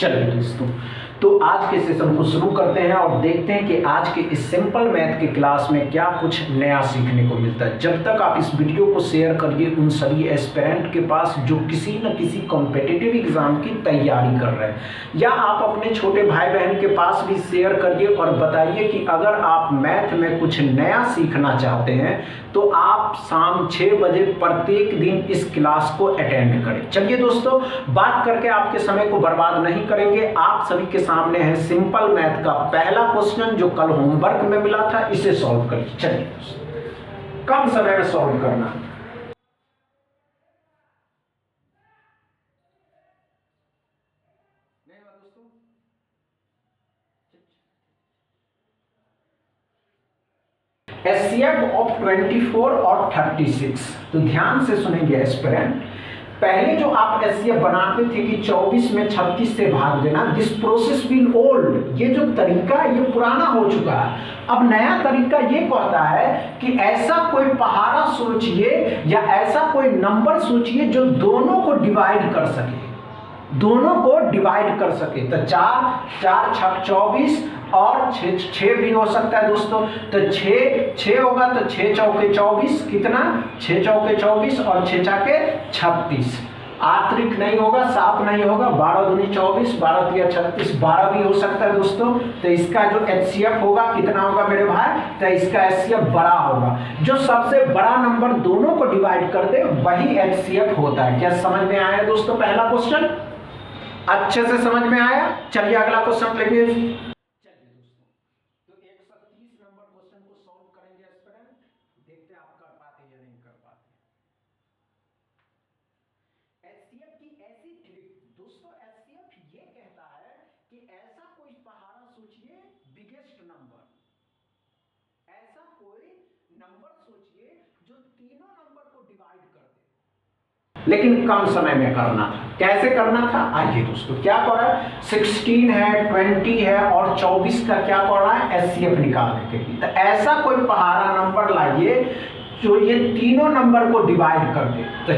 चलिए दोस्तों, तो आज के सेशन को शुरू करते हैं और देखते हैं कि आज के इस सिंपल मैथ की क्लास में क्या कुछ नया सीखने को मिलता है। जब तक आप इस वीडियो को शेयर करिए उन सभी एस्पिरेंट के पास जो किसी न किसी कॉम्पिटिटिव एग्जाम की तैयारी कर रहे हैं, या आप अपने छोटे भाई बहन के पास भी शेयर करिए और बताइए कि अगर आप मैथ में कुछ नया सीखना चाहते हैं तो आप शाम 6 बजे प्रत्येक दिन इस क्लास को अटेंड करें। चलिए दोस्तों, बात करके आपके समय को बर्बाद नहीं करेंगे। आप सभी के सामने है सिंपल मैथ का पहला क्वेश्चन जो कल होमवर्क में मिला था, इसे सॉल्व करिए। चलिए दोस्तों, कम समय में सॉल्व करना। HCF ऑफ 24 और 36, तो ध्यान से सुनेंगे एस्पिरेंट। पहले जो आप HCF बनाते थे कि 24 में 36 से भाग देना, दिस प्रोसेस विल ओल्ड, ये जो तरीका है ये पुराना हो चुका है। अब नया तरीका ये कहता है कि ऐसा कोई पहाड़ा सोचिए या ऐसा कोई नंबर सोचिए जो दोनों को डिवाइड कर सके, दोनों को डिवाइड कर सके। तो 4 छक 24 और 6 भी हो सकता है दोस्तों। तो 6 होगा तो 6 चौके 24, कितना 6 चौके 24 और 6 चाके 36। आत्रिक नहीं होगा, 7 नहीं होगा, 12 दूनी 24, 12 तिया 36, 12 भी हो सकता है दोस्तों। तो इसका जो HCF होगा कितना होगा मेरे भाई? तो इसका HCF बड़ा होगा। जो सबसे बड़ा नंबर दोनों को डिवाइड कर दे वही HCF होता है। क्या समझ में आया दोस्तों? पहला क्वेश्चन अच्छे से समझ में आया? चलिए अगला क्वेश्चन लेंगे। चलिए दोस्तों, तो 130 नंबर क्वेश्चन को सॉल्व करेंगे एस्पिरेंट। देखते हैं आप कर पाते या नहीं कर पाते। HCF की ऐसी ट्रिक दोस्तों, HCF ये कहता है कि ऐसा कोई पहाड़ा सोचिए बिगेस्ट नंबर, ऐसा कोई नंबर सोचिए जो तीनों नंबर को डिवाइड कर दे, लेकिन कम समय में करना था। कैसे करना था? आइए दोस्तों, क्या कर रहा है, 16 है, 20 है और 24 का क्या कर रहा है, HCF निकालने के लिए। तो ऐसा कोई पहाड़ा नंबर लाइए जो ये तीनों नंबर को डिवाइड कर दे। तो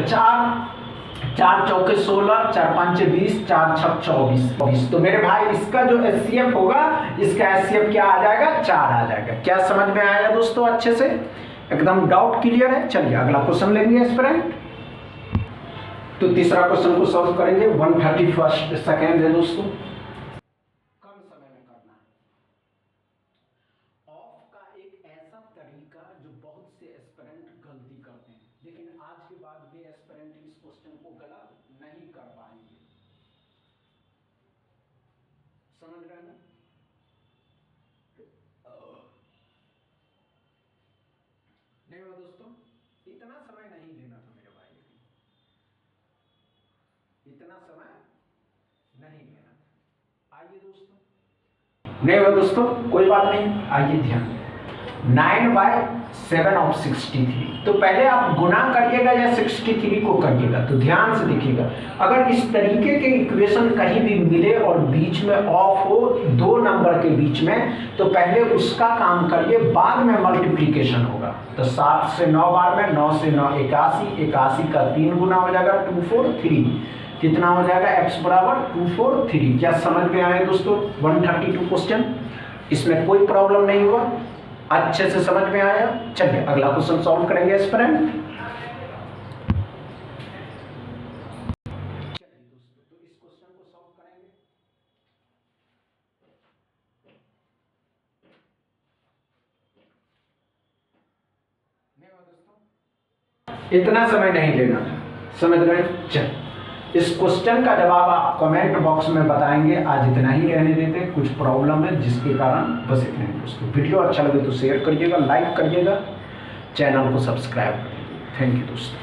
4 चौके 16, 4 पंचे 20, 4 छक 24। तो मेरे भाई इसका जो HCF होगा, इसका HCF क्या आ जाएगा? 4 आ जाएगा। क्या समझ में आया दोस्तों? अच्छे से एकदम डाउट क्लियर है? चलिए अगला क्वेश्चन लेंगे एस्पिरेंट। तो तीसरा क्वेश्चन को सॉल्व करेंगे। 131 सेकेंड है दोस्तों, कम समय में करना है। ऑफ का एक ऐसा तरीका जो बहुत से एस्पिरेंट गलती करते हैं, लेकिन आज के बाद वे एस्पिरेंट इस क्वेश्चन को गलत नहीं कर पाएंगे। समझ रहे हैं ना? नहीं हुआ दोस्तों, इतना समय नहीं लेना था मेरे भाई, इतना समय नहीं लेना था। आइए दोस्तों, नहीं हुआ दोस्तों, कोई बात नहीं। आइए ध्यान, 9/7 ऑफ 63। तो पहले आप गुना करिएगा या 63 को करिएगा। तो ध्यान से देखिएगा, अगर इस तरीके के इक्वेशन कहीं भी मिले और बीच में ऑफ हो दो नंबर के बीच में, तो पहले उसका काम करिए, बाद में मल्टीप्लीकेशन होगा। तो 7 से 9 बार में, 9 से 9 81, 81 का 3 गुना हो जाएगा 243। कितना हो जाएगा? x बराबर 243। क्या समझ में आया दोस्तों? 132 क्वेश्चन, इसमें कोई प्रॉब्लम नहीं हुआ, अच्छे से समझ में आया। चलिए अगला क्वेश्चन सॉल्व करेंगे एस्पिरेंट। चलिए दोस्तों, तो इस क्वेश्चन को सॉल्व करेंगे। नहीं हुआ दोस्तों, इतना समय नहीं लेना था, समझ रहे? चलिए इस क्वेश्चन का जवाब आप कमेंट बॉक्स में बताएंगे। आज इतना ही रहने देते हैं, कुछ प्रॉब्लम है जिसके कारण बस इतने ही दोस्तों। वीडियो अच्छा लगे तो शेयर करिएगा, लाइक करिएगा, चैनल को सब्सक्राइब करिएगा। थैंक यू दोस्तों।